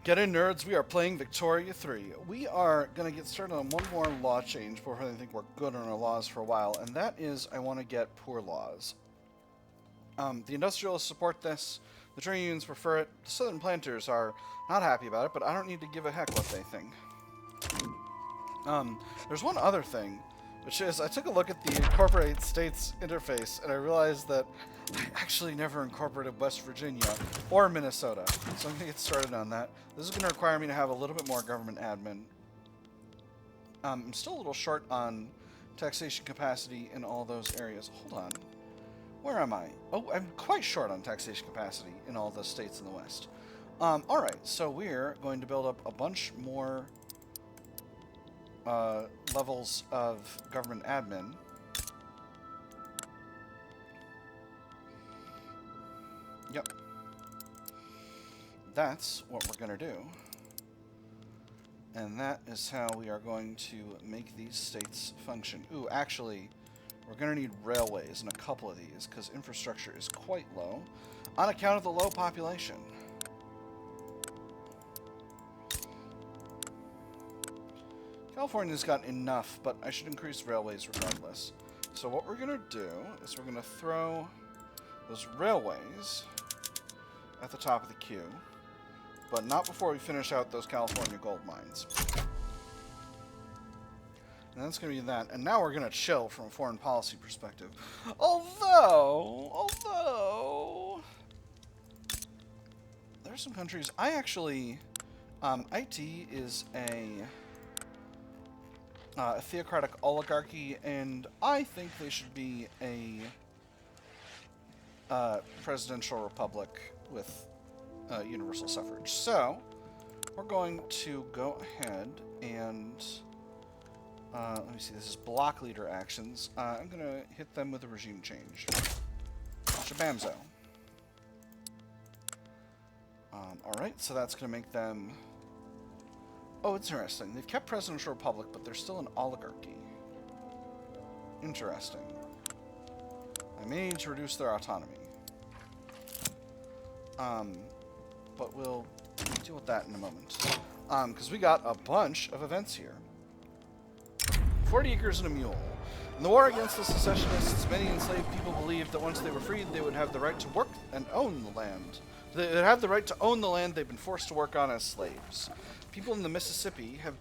Get in, nerds. We are playing Victoria 3. We are going to get started on one more law change before I think we're good on our laws for a while, and that is I want to get poor laws. The industrialists support this. The trade unions prefer it. The southern planters are not happy about it, but I don't need to give a heck what they think. There's one other thing, which is I took a look at the Incorporated States interface, and I realized that I actually never incorporated West Virginia or Minnesota. So I'm going to get started on that. This is going to require me to have a little bit more government admin. I'm still a little short on taxation capacity in all those areas. Hold on. Where am I? Oh, I'm quite short on taxation capacity in all the states in the West. Alright, so we're going to build up a bunch more levels of government admin. Yep. That's what we're going to do. And that is how we are going to make these states function. Ooh, actually, we're going to need railways in a couple of these, because infrastructure is quite low on account of the low population. California's got enough, but I should increase railways regardless. So what we're going to do is we're going to throw those railways at the top of the queue, but not before we finish out those California gold mines. And that's going to be that. And now we're going to chill from a foreign policy perspective. Although, there are some countries, I actually, IT is a theocratic oligarchy, and I think they should be a presidential republic with universal suffrage. So, we're going to go ahead and, let me see, this is block leader actions. I'm going to hit them with a regime change. Shabamzo. Alright, so that's going to make them... Oh, it's interesting. They've kept presidential republic, but they're still an oligarchy. Interesting. I may need to reduce their autonomy. But we'll deal with that in a moment. Because we got a bunch of events here. 40 acres and a mule. In the war against the secessionists, many enslaved people believed that once they were freed, they would have the right to work and own the land. They would have the right to own the land they've been forced to work on as slaves. People in Mississippi have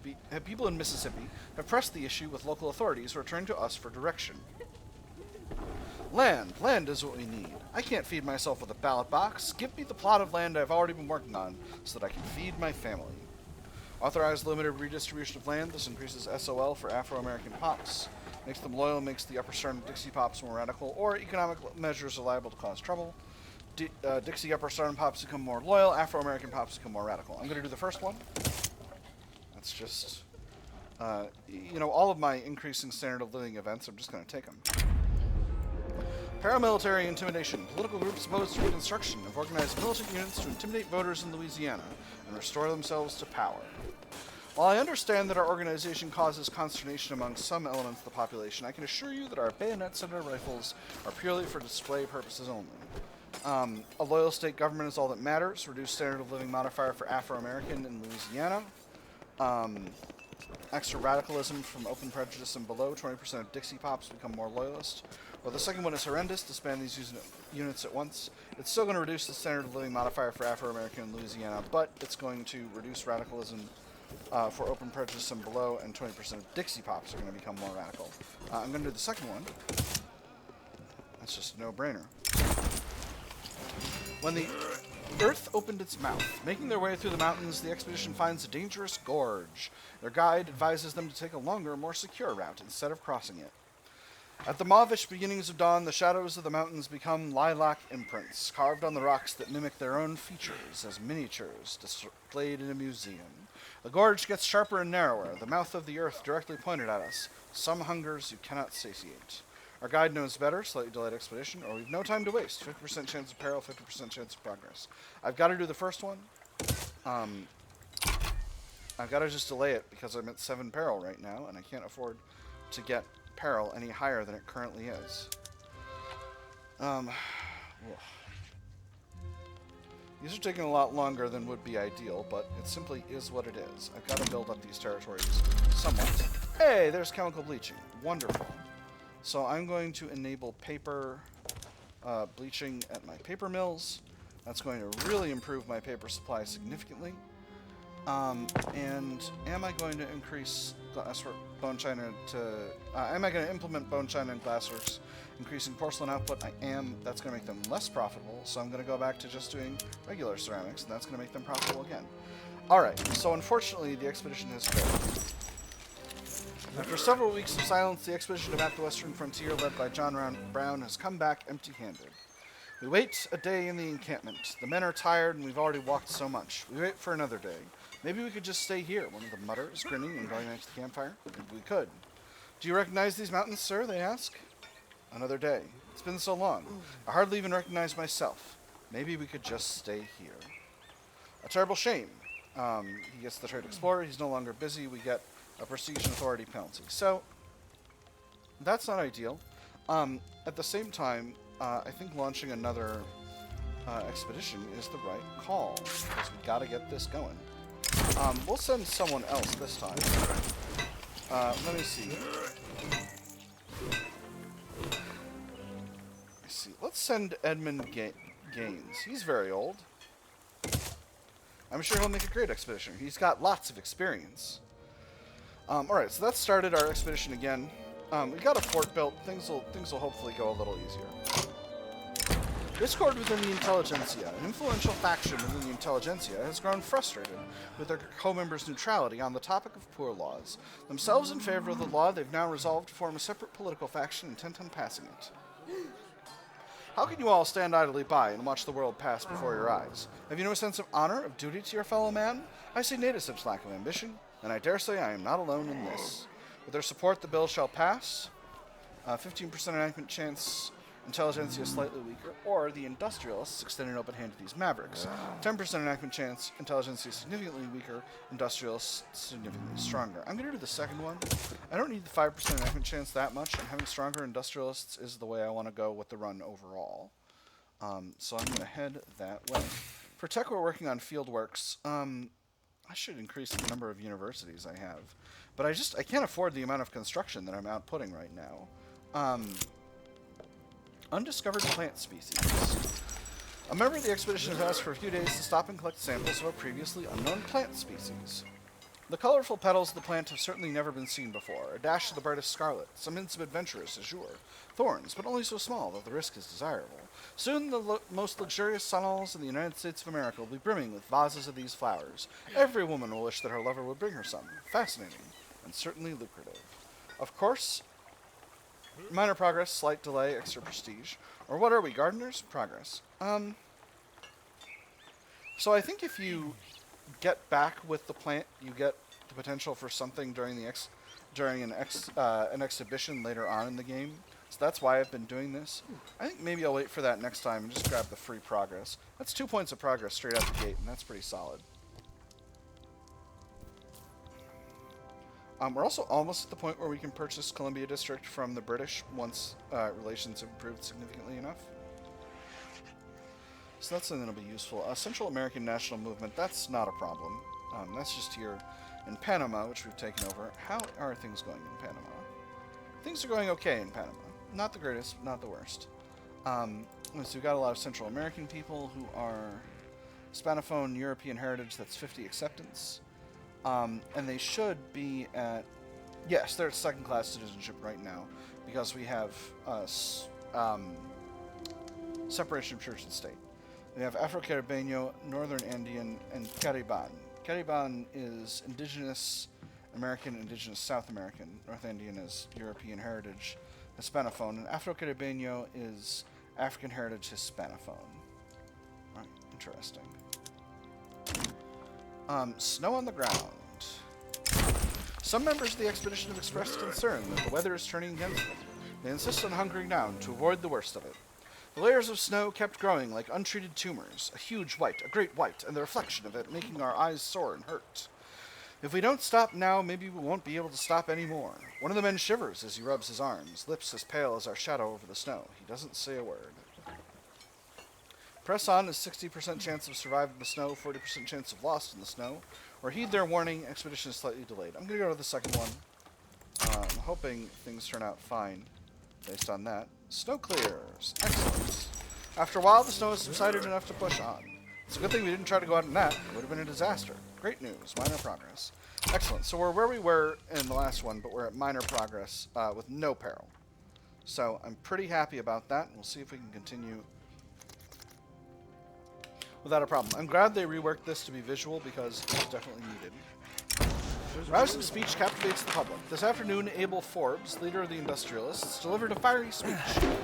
pressed the issue with local authorities who are turning to us for direction. Land is what we need. I can't feed myself with a ballot box. Give me the plot of land I've already been working on so that I can feed my family. Authorize limited redistribution of land. This increases SOL for Afro-American pops. Makes them loyal, makes the upper stern of Dixie pops more radical, or economic measures are liable to cause trouble. Dixie upper stern pops become more loyal, Afro-American pops become more radical. I'm going to do the first one. That's just, all of my increasing standard of living events, I'm just going to take them. Paramilitary intimidation. Political groups opposed to Reconstruction have organized militant units to intimidate voters in Louisiana and restore themselves to power. While I understand that our organization causes consternation among some elements of the population, I can assure you that our bayonets and our rifles are purely for display purposes only. A loyal state government is all that matters. Reduced standard of living modifier for Afro-American in Louisiana. Extra radicalism from open prejudice and below. 20% of Dixie pops become more loyalist. Well, the second one is horrendous. Disband these units at once. It's still going to reduce the standard of living modifier for Afro-American in Louisiana, but it's going to reduce radicalism for open prejudice and below, and 20% of Dixie pops are going to become more radical. I'm going to do the second one. That's just a no-brainer. When the Earth opened its mouth, making their way through the mountains, the expedition finds a dangerous gorge. Their guide advises them to take a longer, more secure route instead of crossing it. At the mauvish beginnings of dawn, the shadows of the mountains become lilac imprints, carved on the rocks that mimic their own features as miniatures displayed in a museum. The gorge gets sharper and narrower, the mouth of the earth directly pointed at us. Some hungers you cannot satiate. Our guide knows better, slightly delayed expedition, or we've no time to waste. 50% chance of peril, 50% chance of progress. I've got to do the first one. I've got to just delay it because I'm at 7 peril right now, and I can't afford to get peril any higher than it currently is. These are taking a lot longer than would be ideal, but it simply is what it is. I've got to build up these territories somewhat. Hey, there's chemical bleaching. Wonderful. So I'm going to enable paper bleaching at my paper mills. That's going to really improve my paper supply significantly. And am I going to increase glasswork, bone china to... am I going to implement bone china and glassworks, increasing porcelain output? I am. That's going to make them less profitable, so I'm going to go back to just doing regular ceramics, and that's going to make them profitable again. Alright, so unfortunately the expedition has failed. After several weeks of silence, the expedition to map the western frontier, led by John Brown, has come back empty-handed. We wait a day in the encampment. The men are tired, and we've already walked so much. We wait for another day. Maybe we could just stay here, one of them mutters, grinning and going next to the campfire. Maybe we could. Do you recognize these mountains, sir? They ask. Another day. It's been so long. I hardly even recognize myself. Maybe we could just stay here. A terrible shame. He gets the trade explorer. He's no longer busy. We get a prestige and authority penalty. So, that's not ideal. At the same time, I think launching another expedition is the right call, because we got to get this going. We'll send someone else this time. Let me see. Let's send Edmund Gaines. He's very old. I'm sure he'll make a great expedition. He's got lots of experience. Alright, so that started our expedition again. We got a fort built. Things will hopefully go a little easier. Discord within the intelligentsia, an influential faction within the intelligentsia, has grown frustrated with their co-members' neutrality on the topic of poor laws. Themselves in favor of the law, they've now resolved to form a separate political faction intent on passing it. How can you all stand idly by and watch the world pass before your eyes? Have you no sense of honor, of duty to your fellow man? I see native such lack of ambition, and I dare say I am not alone in this. With their support, the bill shall pass. 15% enactment chance... Intelligentsia slightly weaker, or the industrialists extend an open hand to these mavericks. 10% enactment chance, intelligentsia significantly weaker, industrialists significantly stronger. I'm going to do the second one. I don't need the 5% enactment chance that much, and having stronger industrialists is the way I want to go with the run overall. So I'm going to head that way. For tech, we're working on fieldworks. I should increase the number of universities I have, but I can't afford the amount of construction that I'm outputting right now. Undiscovered plant species. A member of the expedition has asked for a few days to stop and collect samples of a previously unknown plant species. The colorful petals of the plant have certainly never been seen before. A dash of the brightest scarlet, some hints of adventurous azure. Thorns, but only so small that the risk is desirable. Soon the most luxurious salons in the United States of America will be brimming with vases of these flowers. Every woman will wish that her lover would bring her some. Fascinating, and certainly lucrative. Of course, minor progress, slight delay, extra prestige. Or what are we, gardeners? Progress. So I think if you get back with the plant, you get the potential for something during an exhibition later on in the game. So that's why I've been doing this. I think maybe I'll wait for that next time and just grab the free progress. That's 2 points of progress straight out the gate, and that's pretty solid. We're also almost at the point where we can purchase Columbia District from the British once relations have improved significantly enough. So that's something that'll be useful. Central American National Movement, that's not a problem. That's just here in Panama, which we've taken over. How are things going in Panama? Things are going okay in Panama. Not the greatest, not the worst. So we've got a lot of Central American people who are Spanophone European heritage, that's 50 acceptance. And they should be at... Yes, they're at second-class citizenship right now, because we have separation of church and state. We have Afro-Caribeño, Northern Andean, and Cariban. Cariban is indigenous American, indigenous South American. North Andean is European heritage Hispanophone, and Afro-Caribeño is African heritage Hispanophone. Alright, interesting. Snow on the ground. Some members of the expedition have expressed concern that the weather is turning against them. They insist on hunkering down to avoid the worst of it. The layers of snow kept growing like untreated tumors, a huge white, a great white, and the reflection of it making our eyes sore and hurt. If we don't stop now, maybe we won't be able to stop anymore. One of the men shivers as he rubs his arms, lips as pale as our shadow over the snow. He doesn't say a word. Press on is 60% chance of surviving the snow, 40% chance of lost in the snow. Or heed their warning, expedition is slightly delayed. I'm going to go to the second one. I'm hoping things turn out fine based on that. Snow clears. Excellent. After a while, the snow has subsided enough to push on. It's a good thing we didn't try to go out in that. It would have been a disaster. Great news. Minor progress. Excellent. So we're where we were in the last one, but we're at minor progress with no peril. So I'm pretty happy about that. We'll see if we can continue without a problem. I'm glad they reworked this to be visual because it's definitely needed. Rousing speech captivates the public. This afternoon, Abel Forbes, leader of the industrialists, delivered a fiery speech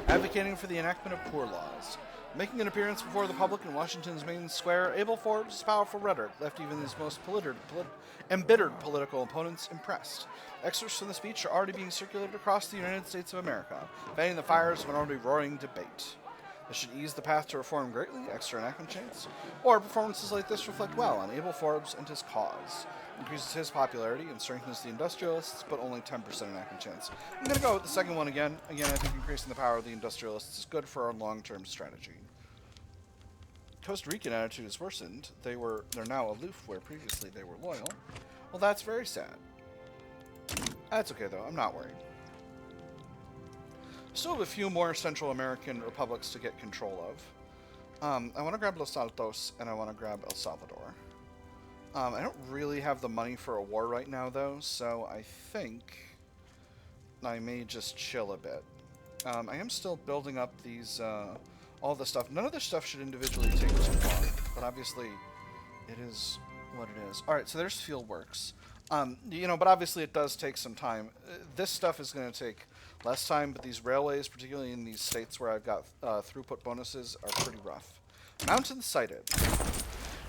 advocating for the enactment of poor laws. Making an appearance before the public in Washington's main square, Abel Forbes' powerful rhetoric left even his most embittered political opponents impressed. Excerpts from the speech are already being circulated across the United States of America, fanning the fires of an already roaring debate. This should ease the path to reform greatly, extra enactment chance, or performances like this reflect well on Abel Forbes and his cause. Increases his popularity and strengthens the industrialists, but only 10% enactment chance. I'm going to go with the second one again. Again, I think increasing the power of the industrialists is good for our long-term strategy. Costa Rican attitude has worsened. They're now aloof where previously they were loyal. Well, that's very sad. That's okay, though. I'm not worried. Still have a few more Central American republics to get control of. I want to grab Los Altos, and I want to grab El Salvador. I don't really have the money for a war right now, though, so I think I may just chill a bit. I am still building up these, all the stuff. None of this stuff should individually take too long, but obviously it is what it is. Alright, so there's Fieldworks. But obviously it does take some time. This stuff is going to take less time, but these railways, particularly in these states where I've got throughput bonuses, are pretty rough. Mountain sighted.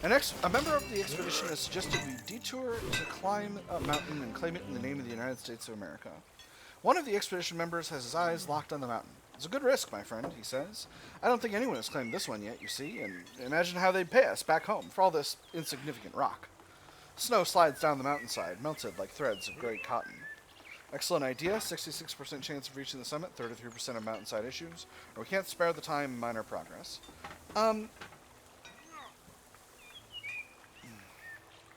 A member of the expedition has suggested we detour to climb a mountain and claim it in the name of the United States of America. One of the expedition members has his eyes locked on the mountain. It's a good risk, my friend, he says. I don't think anyone has claimed this one yet, you see, and imagine how they'd pay us back home for all this insignificant rock. Snow slides down the mountainside, melted like threads of gray cotton. Excellent idea, 66% chance of reaching the summit, 33% of mountainside issues, or we can't spare the time, minor progress. I'm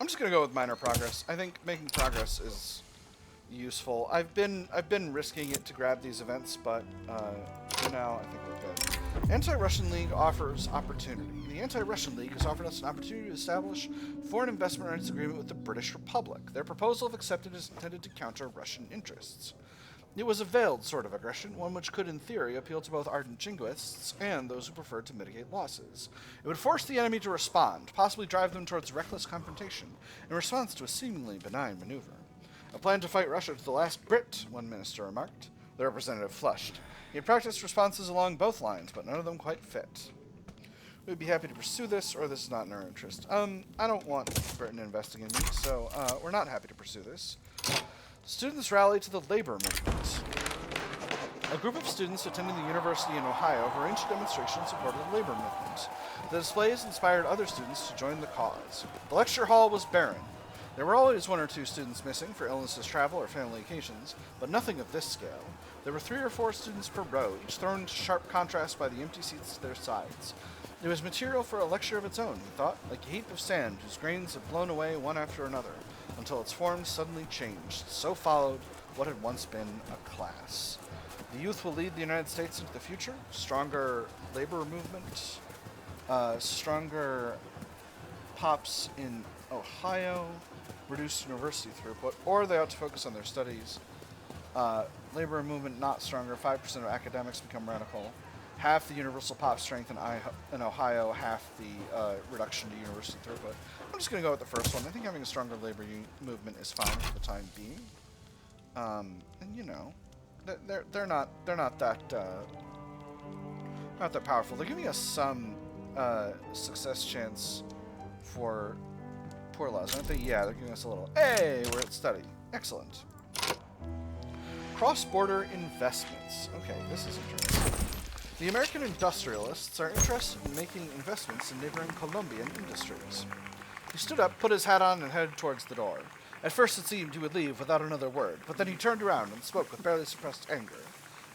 just going to go with minor progress. I think making progress is useful. I've been risking it to grab these events, but for now, I think we're good. Anti-Russian League offers opportunity. The Anti-Russian League has offered us an opportunity to establish foreign investment rights agreement with the British Republic. Their proposal, if accepted, is intended to counter Russian interests. It was a veiled sort of aggression, one which could, in theory, appeal to both ardent jingoists and those who preferred to mitigate losses. It would force the enemy to respond, possibly drive them towards reckless confrontation, in response to a seemingly benign maneuver. A plan to fight Russia to the last Brit, one minister remarked. The representative flushed. He had practiced responses along both lines, but none of them quite fit. We'd be happy to pursue this, or this is not in our interest. I don't want Britain investing in me, so we're not happy to pursue this. Students rally to the labor movement. A group of students attending the university in Ohio arranged a demonstration in support of the labor movement. The displays inspired other students to join the cause. The lecture hall was barren. There were always one or two students missing for illnesses, travel, or family occasions, but nothing of this scale. There were 3 or 4 students per row, each thrown into sharp contrast by the empty seats to their sides. It was material for a lecture of its own, he thought, like a heap of sand whose grains had blown away one after another, until its form suddenly changed. So followed what had once been a class. The youth will lead the United States into the future. Stronger labor movement. Stronger pops in Ohio. Reduced university throughput. Or they ought to focus on their studies. Labor movement not stronger. 5% of academics become radical. Half the universal pop strength in Ohio, half the reduction to university throughput. I'm just going to go with the first one. I think having a stronger labor movement is fine for the time being. And you know, they're not that powerful. They're giving us some success chance for poor laws, aren't they? Yeah, they're giving us a little. Hey, we're at study. Excellent. Cross-border investments. Okay, this is interesting. The American industrialists are interested in making investments in neighboring Colombian industries. He stood up, put his hat on, and headed towards the door. At first it seemed he would leave without another word, but then he turned around and spoke with barely suppressed anger.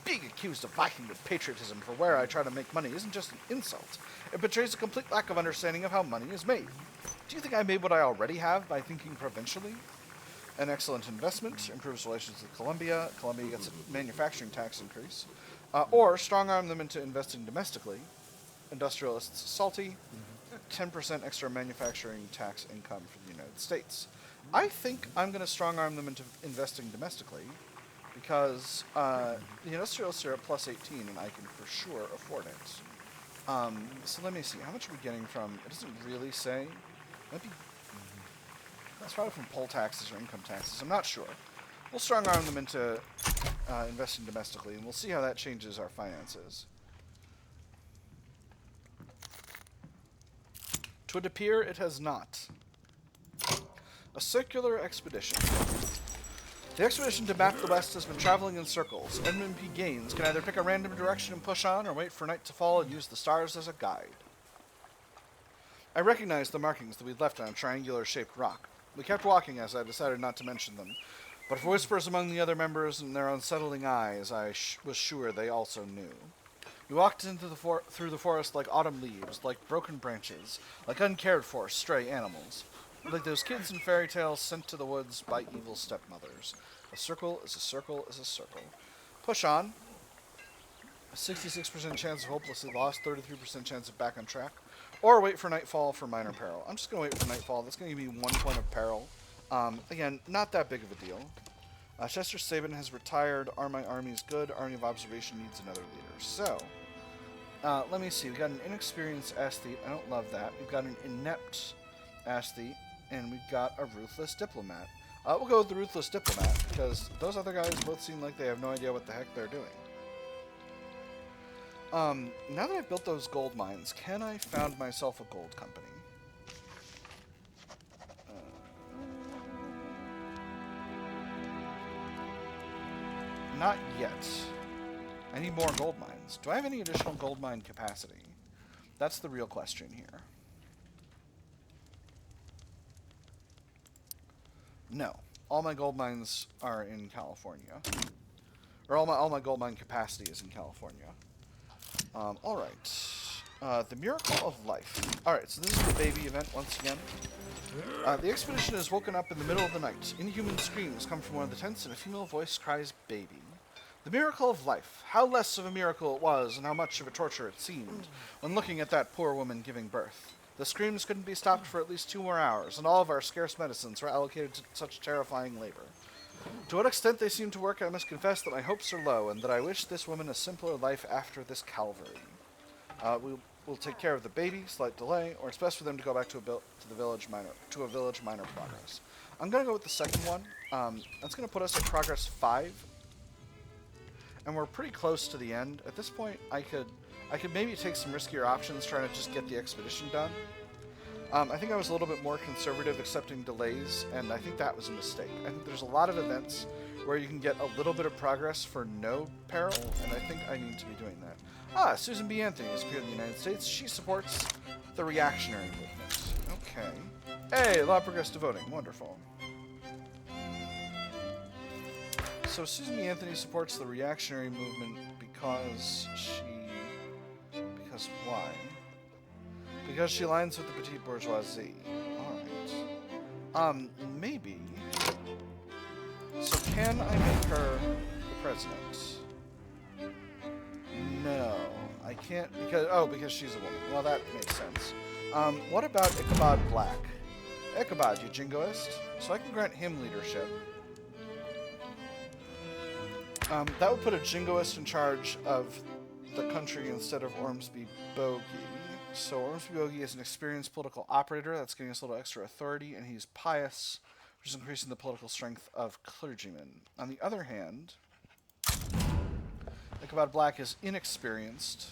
Being accused of lacking in patriotism for where I try to make money isn't just an insult. It betrays a complete lack of understanding of how money is made. Do you think I made what I already have by thinking provincially? An excellent investment, improves relations with Colombia. Colombia gets a manufacturing tax increase. Or strong-arm them into investing domestically. Industrialists salty. 10% extra manufacturing tax income for the United States. I think I'm going to strong-arm them into investing domestically because the industrialists are at plus 18 and I can for sure afford it. So let me see. How much are we getting from... It doesn't really say. Might be... That's probably from poll taxes or income taxes. I'm not sure. We'll strong-arm them into investing domestically, and we'll see how that changes our finances. Twould appear it has not. A circular expedition. The expedition to map the West has been traveling in circles. Edmund P. Gaines can either pick a random direction and push on, or wait for night to fall and use the stars as a guide. I recognized the markings that we'd left on a triangular-shaped rock. We kept walking as I decided not to mention them, but for whispers among the other members and their unsettling eyes, I was sure they also knew. We walked into through the forest like autumn leaves, like broken branches, like uncared-for stray animals, like those kids in fairy tales sent to the woods by evil stepmothers. A circle is a circle is a circle. Push on. A 66% chance of hopelessly lost, 33% chance of back on track. Or wait for nightfall for minor peril. I'm just going to wait for nightfall. That's going to give me 1 point of peril. Again, not that big of a deal. Chester Sabin has retired. Are my armies good? Army of Observation needs another leader. So, let me see. We've got an inexperienced aesthete. I don't love that. We've got an inept aesthete. And we've got a ruthless diplomat. We'll go with the ruthless diplomat, because those other guys both seem like they have no idea what the heck they're doing. Now that I've built those gold mines, can I found myself a gold company? Not yet. I need more gold mines. Do I have any additional gold mine capacity? That's the real question here. No. All my gold mines are in California. Or all my gold mine capacity is in California. Alright. The Miracle of Life. Alright, so this is the baby event once again. The expedition is woken up in the middle of the night. Inhuman screams come from one of the tents, and a female voice cries, "Baby." The miracle of life. How less of a miracle it was, and how much of a torture it seemed, when looking at that poor woman giving birth. The screams couldn't be stopped for at least 2 more hours, and all of our scarce medicines were allocated to such terrifying labor. To what extent they seem to work, I must confess that my hopes are low, and that I wish this woman a simpler life after this Calvary. We'll take care of the baby, slight delay, or it's best for them to go back to a village minor progress. I'm going to go with the second one. That's going to put us at progress 5. And we're pretty close to the end. At this point, I could maybe take some riskier options trying to just get the expedition done. I think I was a little bit more conservative accepting delays, and I think that was a mistake. I think there's a lot of events where you can get a little bit of progress for no peril, and I think I need to be doing that. Susan B. Anthony has appeared in the United States. She supports the reactionary movement. Okay. Hey, law progress to voting. Wonderful. So Susan B. Anthony supports the reactionary movement because why? Because she aligns with the petite bourgeoisie. Alright. Maybe. So can I make her the president? No. I can't because she's a woman. Well, that makes sense. What about Ichabod Black? Ichabod, you jingoist. So I can grant him leadership. That would put a jingoist in charge of the country instead of Ormsby Bogey. So Ormsby Bogey is an experienced political operator. That's getting us a little extra authority, and he's pious, which is increasing the political strength of clergymen. On the other hand, Ichabod Black is inexperienced.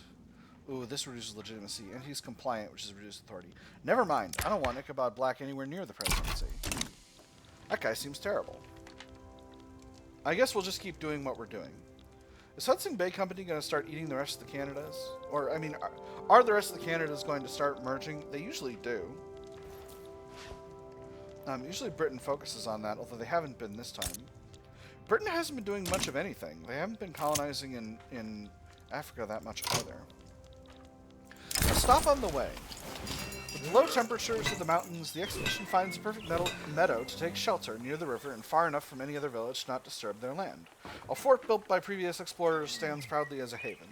Ooh, this reduces legitimacy, and he's compliant, which is reduced authority. Never mind. I don't want Ichabod Black anywhere near the presidency. That guy seems terrible. I guess we'll just keep doing what we're doing. Is Hudson Bay Company going to start eating the rest of the Canadas? Or, I mean, are the rest of the Canadas going to start merging? They usually do. Usually Britain focuses on that, although they haven't been this time. Britain hasn't been doing much of anything. They haven't been colonizing in Africa that much either. A stop on the way. With the low temperatures of the mountains, the expedition finds a perfect meadow to take shelter near the river and far enough from any other village to not disturb their land. A fort built by previous explorers stands proudly as a haven.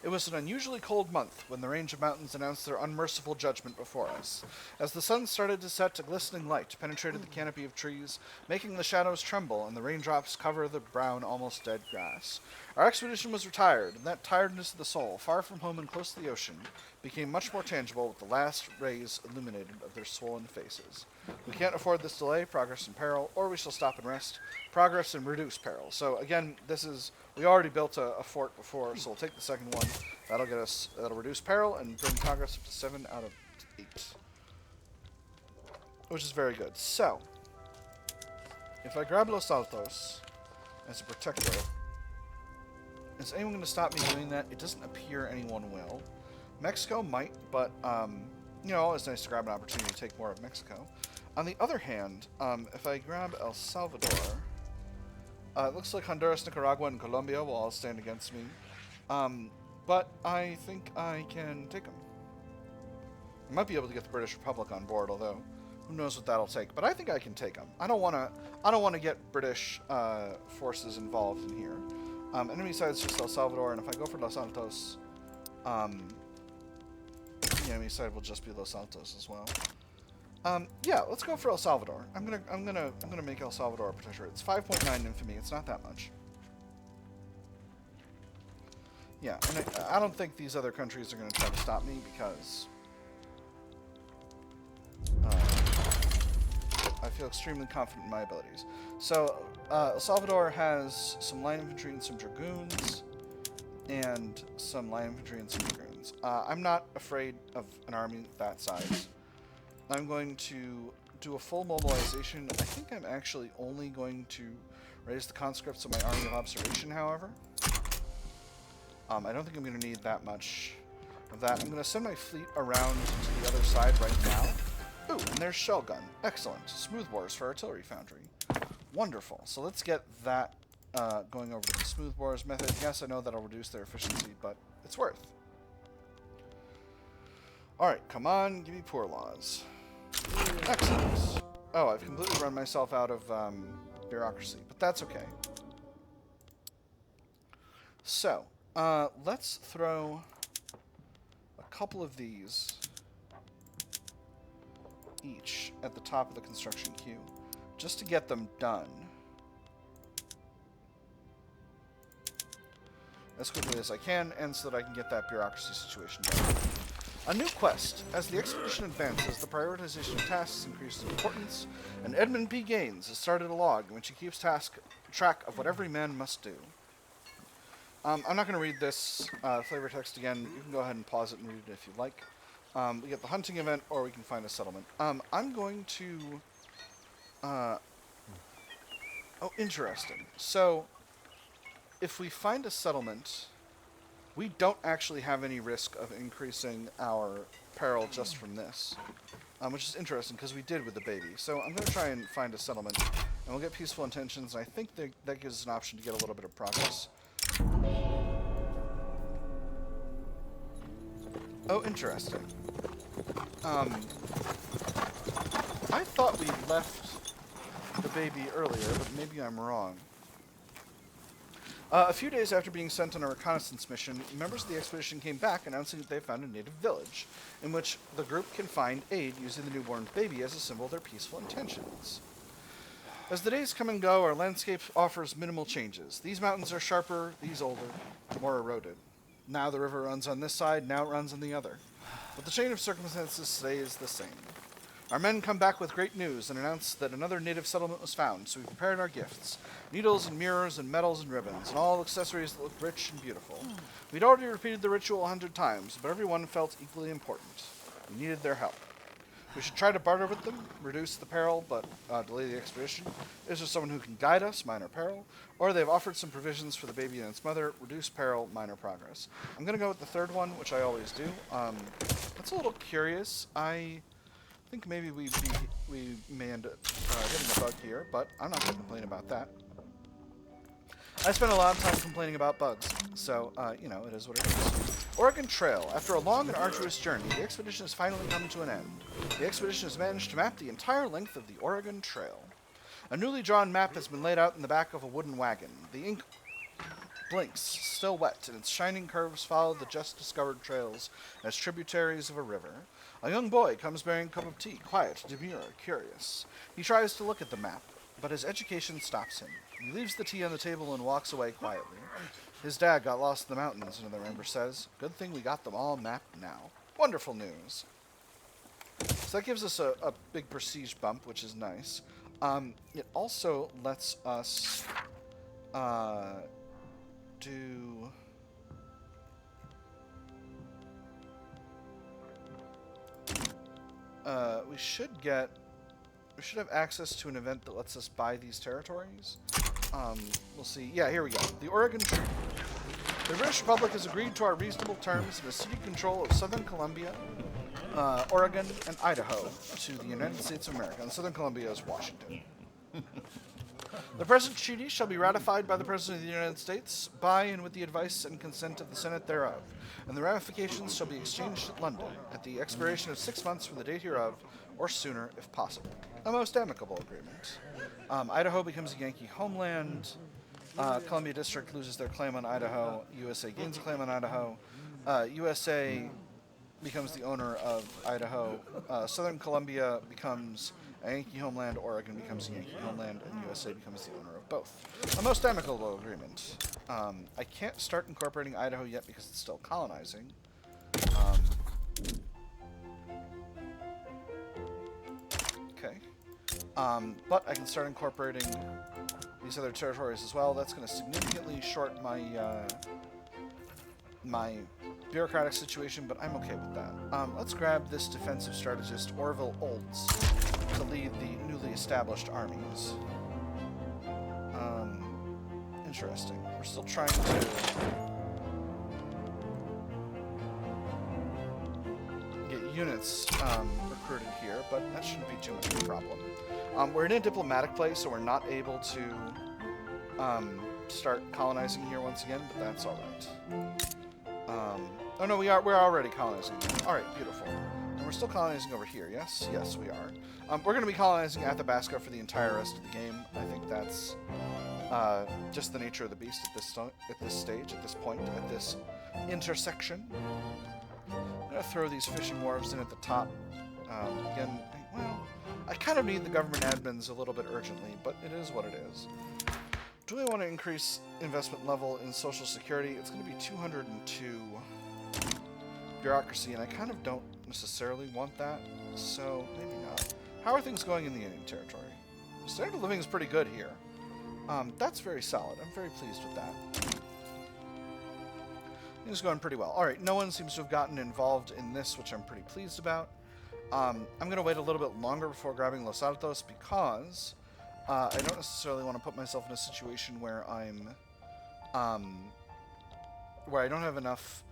It was an unusually cold month when the range of mountains announced their unmerciful judgment before us. As the sun started to set, a glistening light penetrated the canopy of trees, making the shadows tremble and the raindrops cover the brown, almost dead grass. Our expedition was retired, and that tiredness of the soul, far from home and close to the ocean, became much more tangible with the last rays illuminated of their swollen faces. We can't afford this delay, progress and peril, or we shall stop and rest. Progress and reduce peril. So again, we already built a fort before, so we'll take the second one. That'll reduce peril and bring progress up to 7 out of 8. Which is very good. So, if I grab Los Altos as a protector, is anyone going to stop me doing that? It doesn't appear anyone will. Mexico might, but, it's nice to grab an opportunity to take more of Mexico. On the other hand, if I grab El Salvador, it looks like Honduras, Nicaragua, and Colombia will all stand against me. But I think I can take them. I might be able to get the British Republic on board, although who knows what that'll take. But I think I can take them. I don't want to get British forces involved in here. Enemy side is just El Salvador, and if I go for Los Altos, the enemy side will just be Los Altos as well. Yeah, let's go for El Salvador. I'm gonna make El Salvador a protectorate. It's 5.9 infamy. It's not that much. Yeah, and I don't think these other countries are going to try to stop me because I feel extremely confident in my abilities. So, El Salvador has some light infantry and some dragoons, and some light infantry and some dragoons. I'm not afraid of an army that size. I'm going to do a full mobilization. I think I'm actually only going to raise the conscripts of my army of observation, however. I don't think I'm going to need that much of that. I'm going to send my fleet around to the other side right now. Ooh, and there's shell gun. Excellent. Smoothbores for artillery foundry. Wonderful. So let's get that going over to the smoothbores method. Yes, I know that'll reduce their efficiency, but it's worth. Alright, come on, give me poor laws. Excellent. Oh, I've completely run myself out of bureaucracy, but that's okay. So, let's throw a couple of these each at the top of the construction queue, just to get them done as quickly as I can, and so that I can get that bureaucracy situation done. A new quest. As the expedition advances, the prioritization of tasks increases in importance, and Edmund P. Gaines has started a log in which he keeps track of what every man must do. I'm not going to read this flavor text again. You can go ahead and pause it and read it if you like. We get the hunting event, or we can find a settlement. I'm going to... oh, interesting. So, if we find a settlement, we don't actually have any risk of increasing our peril just from this. Which is interesting, because we did with the baby. So I'm going to try and find a settlement, and we'll get peaceful intentions, and I think that gives us an option to get a little bit of progress. Oh, interesting. I thought we left the baby earlier, but maybe I'm wrong. A few days after being sent on a reconnaissance mission, members of the expedition came back announcing that they found a native village, in which the group can find aid using the newborn baby as a symbol of their peaceful intentions. As the days come and go, our landscape offers minimal changes. These mountains are sharper, these older, more eroded. Now the river runs on this side, now it runs on the other. But the chain of circumstances stays the same. Our men come back with great news and announce that another native settlement was found, so we prepared our gifts. Needles and mirrors and medals and ribbons, and all accessories that looked rich and beautiful. We'd already repeated the ritual 100 times, but everyone felt equally important. We needed their help. We should try to barter with them, reduce the peril, but delay the expedition. Is there someone who can guide us, minor peril? Or they've offered some provisions for the baby and its mother, reduce peril, minor progress. I'm going to go with the third one, which I always do. That's a little curious. I think maybe we may end up hitting a bug here, but I'm not going to complain about that. I spent a lot of time complaining about bugs, so, you know, it is what it is. Oregon Trail. After a long and arduous journey, the expedition has finally come to an end. The expedition has managed to map the entire length of the Oregon Trail. A newly drawn map has been laid out in the back of a wooden wagon. The ink blinks, still wet, and its shining curves follow the just-discovered trails as tributaries of a river. A young boy comes bearing a cup of tea, quiet, demure, curious. He tries to look at the map, but his education stops him. He leaves the tea on the table and walks away quietly. His dad got lost in the mountains, another member says. Good thing we got them all mapped now. Wonderful news. So that gives us a big prestige bump, which is nice. It also lets us do... we should have access to an event that lets us buy these territories. We'll see. Yeah, here we go. The Oregon Treaty. The British Republic has agreed to our reasonable terms and has ceded control of Southern Columbia, Oregon, and Idaho to the United States of America. And Southern Columbia is Washington. The present treaty shall be ratified by the President of the United States, by and with the advice and consent of the Senate thereof, and the ramifications shall be exchanged at London, at the expiration of 6 months from the date hereof, or sooner, if possible. A most amicable agreement. Idaho becomes a Yankee homeland. Columbia District loses their claim on Idaho. USA gains a claim on Idaho. USA becomes the owner of Idaho. Southern Columbia becomes a Yankee homeland. Oregon becomes a Yankee homeland, and USA becomes the owner of both. A most amicable agreement. I can't start incorporating Idaho yet because it's still colonizing. Okay. But I can start incorporating these other territories as well. That's going to significantly short my my bureaucratic situation, but I'm okay with that. Let's grab this defensive strategist, Orville Olds, to lead the newly established armies. Interesting. We're still trying to get units recruited here, but that shouldn't be too much of a problem. We're in a diplomatic place, so we're not able to start colonizing here once again, but that's all right. Oh no, we're already colonizing. All right, beautiful. And we're still colonizing over here. Yes, yes, we are. We're going to be colonizing Athabasca for the entire rest of the game. I think that's just the nature of the beast at this stage, at this point, at this intersection. I'm going to throw these fishing wharves in at the top. Again, well, I kind of need the government admins a little bit urgently, but it is what it is. Do I want to increase investment level in Social Security? It's going to be 202 bureaucracy, and I kind of don't necessarily want that, so maybe not. How are things going in the Indian Territory? Standard of living is pretty good here. That's very solid. I'm very pleased with that. Things are going pretty well. Alright, no one seems to have gotten involved in this, which I'm pretty pleased about. I'm going to wait a little bit longer before grabbing Los Altos because I don't necessarily want to put myself in a situation where where I don't have enough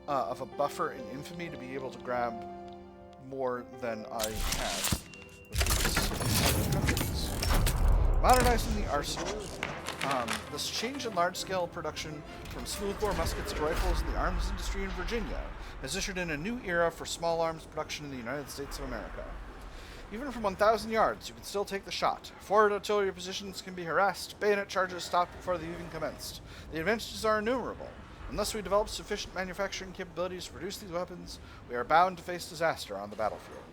of a buffer in infamy to be able to grab more than I have with these countries. Modernizing the arsenal. This change in large-scale production from smoothbore muskets to rifles in the arms industry in Virginia has ushered in a new era for small arms production in the United States of America. Even from 1,000 yards, you can still take the shot. Forward artillery positions can be harassed, bayonet charges stopped before they've even commenced. The advantages are innumerable. Unless we develop sufficient manufacturing capabilities to produce these weapons, we are bound to face disaster on the battlefield.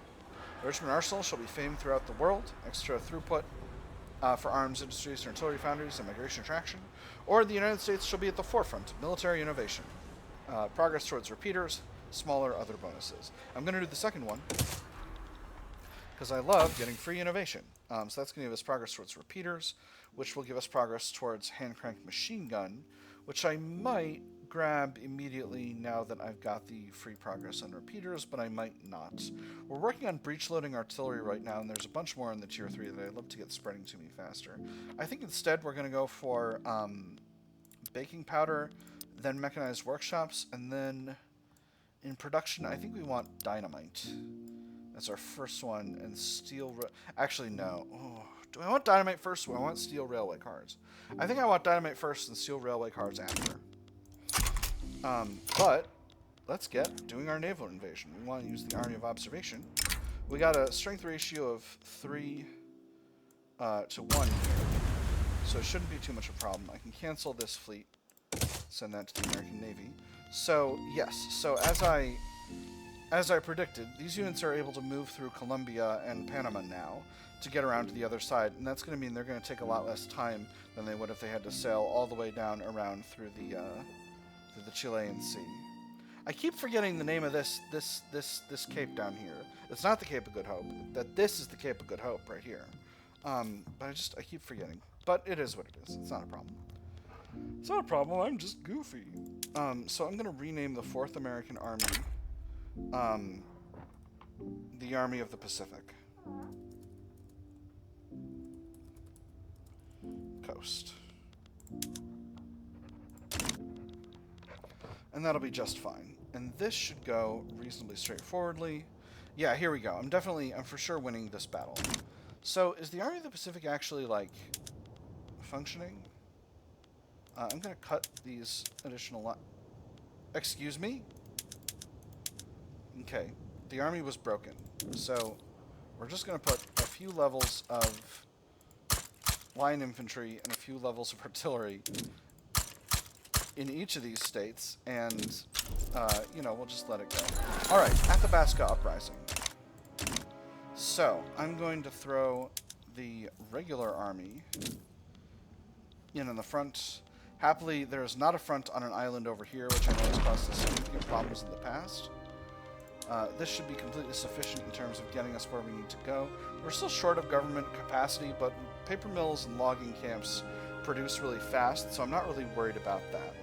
The Richmond Arsenal shall be famed throughout the world, extra throughput for arms industries and artillery foundries and migration attraction, or the United States shall be at the forefront of military innovation. Progress towards repeaters, smaller other bonuses. I'm going to do the second one, because I love getting free innovation. So that's going to give us progress towards repeaters, which will give us progress towards hand-cranked machine gun, which I might grab immediately now that I've got the free progress on repeaters, but I might not. We're working on breech-loading artillery right now, and there's a bunch more in the Tier 3 that I'd love to get spreading to me faster. I think instead we're going to go for baking powder, then mechanized workshops, and then in production I think we want dynamite. That's our first one, and steel... Actually, no. Oh, Do I want dynamite first or do I want steel railway cars? I think I want dynamite first and steel railway cars after. But let's get doing our naval invasion. We want to use the Army of Observation. We got a strength ratio of 3 to 1 here. So it shouldn't be too much of a problem. I can cancel this fleet, send that to the American Navy. So, yes. So as I predicted, these units are able to move through Colombia and Panama now to get around to the other side, and that's going to mean they're going to take a lot less time than they would if they had to sail all the way down around through the Chilean Sea. I keep forgetting the name of this cape down here. It's not the Cape of Good Hope. That this is the Cape of Good Hope right here. But I keep forgetting. But it is what it is. It's not a problem. It's not a problem. I'm just goofy. So I'm going to rename the 4th American Army the Army of the Pacific Coast. And that'll be just fine. And this should go reasonably straightforwardly. Yeah, here we go. I'm for sure winning this battle. So, is the Army of the Pacific actually, like, functioning? I'm going to cut these additional Excuse me? Okay. The army was broken. So, we're just going to put a few levels of line infantry and a few levels of artillery in each of these states, and, we'll just let it go. Alright, Athabasca Uprising. So, I'm going to throw the regular army in the front. Happily, there is not a front on an island over here, which I know has caused us significant problems in the past. This should be completely sufficient in terms of getting us where we need to go. We're still short of government capacity, but paper mills and logging camps produce really fast, so I'm not really worried about that.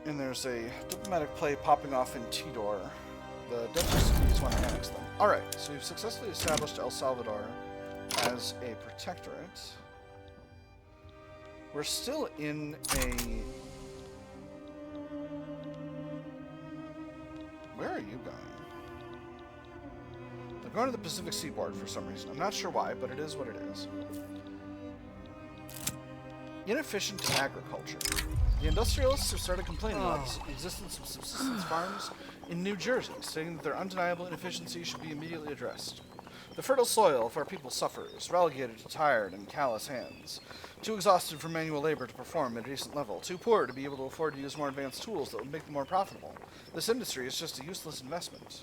And there's a diplomatic play popping off in Tidor. The Dutch cities want to annex them. Alright, so we've successfully established El Salvador as a protectorate. We're still in a... Where are you going? They're going to the Pacific Seaboard for some reason. I'm not sure why, but it is what it is. Inefficient agriculture. The industrialists have started complaining about the existence of subsistence farms in New Jersey, stating that their undeniable inefficiency should be immediately addressed. The fertile soil of our people suffers, relegated to tired and callous hands, too exhausted from manual labor to perform at a decent level, too poor to be able to afford to use more advanced tools that would make them more profitable. This industry is just a useless investment.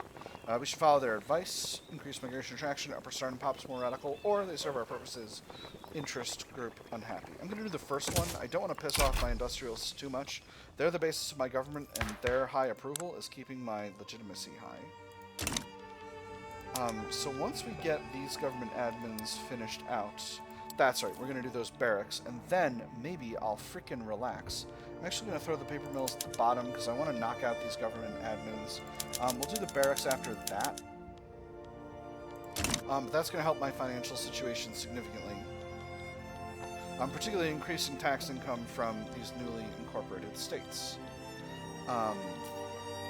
We should follow their advice, increase migration attraction, upper star and pops more radical, or they serve our purposes, interest group unhappy. I'm going to do the first one. I don't want to piss off my industrialists too much. They're the basis of my government, and their high approval is keeping my legitimacy high. So once we get these government admins finished out, that's right, we're going to do those barracks, and then maybe I'll frickin' relax. I'm actually going to throw the paper mills at the bottom because I want to knock out these government admins. We'll do the barracks after that. But that's going to help my financial situation significantly. Particularly increasing tax income from these newly incorporated states,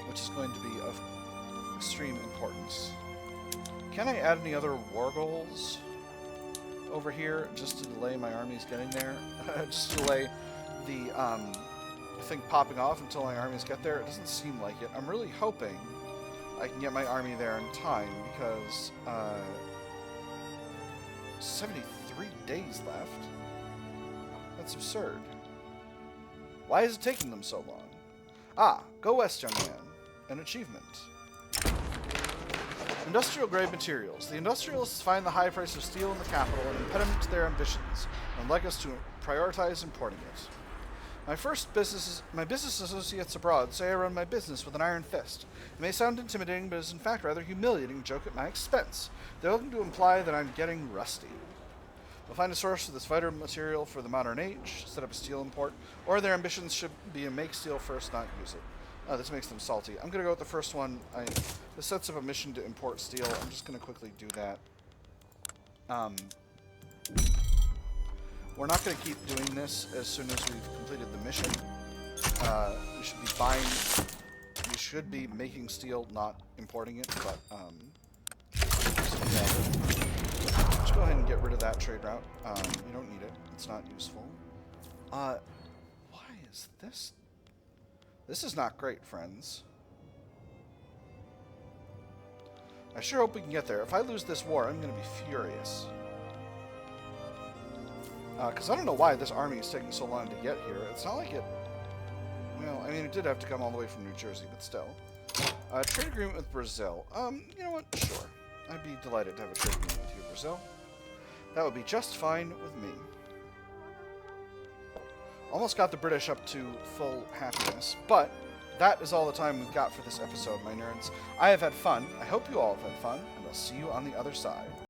which is going to be of extreme importance. Can I add any other war goals over here just to delay my armies getting there? Just to delay the thing popping off until my armies get there? It doesn't seem like it. I'm really hoping I can get my army there in time because 73 days left. That's absurd. Why is it taking them so long? Ah, go west, young man. An achievement. Industrial-grade materials. The industrialists find the high price of steel in the capital an impediment to their ambitions, and like us to prioritize importing it. My business associates abroad say I run my business with an iron fist. It may sound intimidating, but is in fact rather humiliating joke at my expense. They're looking to imply that I'm getting rusty. They'll find a source for this vital material for the modern age, set up a steel import, or their ambitions should be to make steel first, not use it. This makes them salty. I'm going to go with the first one. This sets up a mission to import steel. I'm just going to quickly do that. We're not going to keep doing this as soon as we've completed the mission. We should be buying we should be making steel, not importing it, but, let's go ahead and get rid of that trade route. You don't need it. It's not useful. Why is this? This is not great, friends. I sure hope we can get there. If I lose this war, I'm going to be furious. Because I don't know why this army is taking so long to get here. It's not like it... Well, I mean, it did have to come all the way from New Jersey, but still. Trade agreement with Brazil. You know what? Sure. I'd be delighted to have a trade agreement with you, Brazil. That would be just fine with me. Almost got the British up to full happiness, but that is all the time we've got for this episode, my nerds. I have had fun. I hope you all have had fun, and I'll see you on the other side.